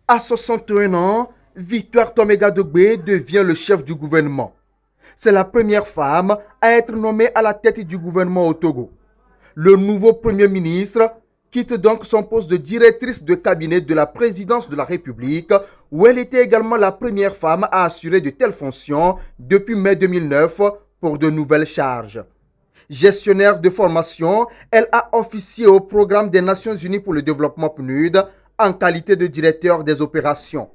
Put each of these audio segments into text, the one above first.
À 61 ans, Victoire Toméga Dogbé devient le chef du gouvernement. C'est la première femme à être nommée à la tête du gouvernement au Togo. Le nouveau Premier ministre quitte donc son poste de directrice de cabinet de la présidence de la République, où elle était également la première femme à assurer de telles fonctions depuis mai 2009 pour de nouvelles charges. Gestionnaire de formation, elle a officié au programme des Nations Unies pour le développement PNUD en qualité de directeur des opérations.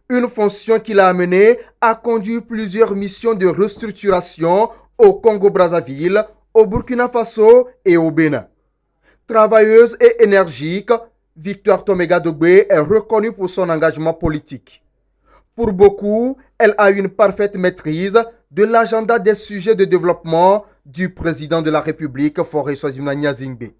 Une fonction qui l'a amenée à conduire plusieurs missions de restructuration au Congo-Brazzaville, au Burkina Faso et au Bénin. Travailleuse et énergique, Victoire Toméga Dogbé est reconnue pour son engagement politique. Pour beaucoup, elle a une parfaite maîtrise de l'agenda des sujets de développement du président de la République, Faure Gnassingbé.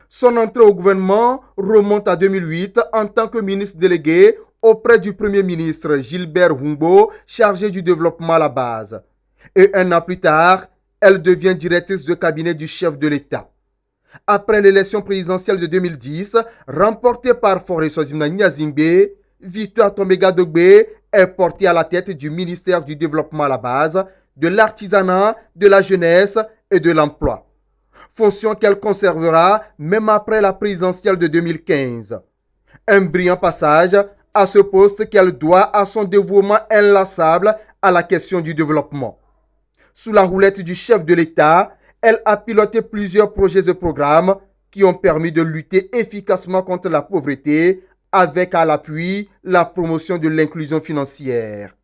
Son entrée au gouvernement remonte à 2008 en tant que ministre délégué auprès du Premier ministre Gilbert Humbo, chargé du développement à la base. Et un an plus tard, elle devient directrice de cabinet du chef de l'État. Après l'élection présidentielle de 2010, remportée par Faure Gnassingbé, Victoire Toméga Dogbé est portée à la tête du ministère du développement à la base, de l'artisanat, de la jeunesse et de l'emploi. Fonction qu'elle conservera même après la présidentielle de 2015. Un brillant passage à ce poste qu'elle doit à son dévouement inlassable à la question du développement. Sous la houlette du chef de l'État, elle a piloté plusieurs projets et programmes qui ont permis de lutter efficacement contre la pauvreté avec à l'appui la promotion de l'inclusion financière.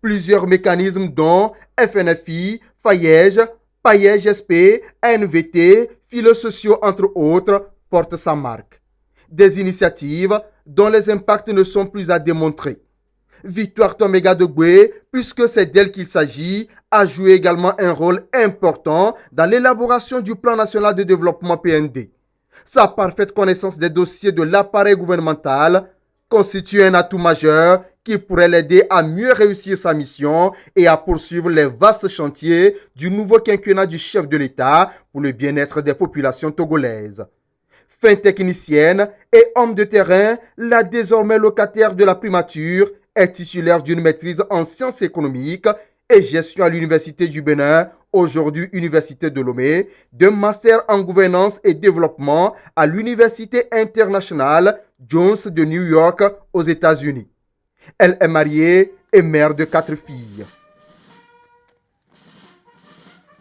Plusieurs mécanismes dont FNFI, FAIEJ, PAIEJ-SP, ANVT, filets sociaux entre autres portent sa marque. Des initiatives dont les impacts ne sont plus à démontrer. Victoire Toméga Dogbé, puisque c'est d'elle qu'il s'agit, a joué également un rôle important dans l'élaboration du plan national de développement PND. Sa parfaite connaissance des dossiers de l'appareil gouvernemental constitue un atout majeur qui pourrait l'aider à mieux réussir sa mission et à poursuivre les vastes chantiers du nouveau quinquennat du chef de l'État pour le bien-être des populations togolaises. Fin technicienne et homme de terrain, la désormais locataire de la primature est titulaire d'une maîtrise en sciences économiques et gestion à l'Université du Bénin, aujourd'hui Université de Lomé, d'un master en gouvernance et développement à l'Université internationale Jones de New York aux États-Unis. Elle est mariée et mère de 4 filles.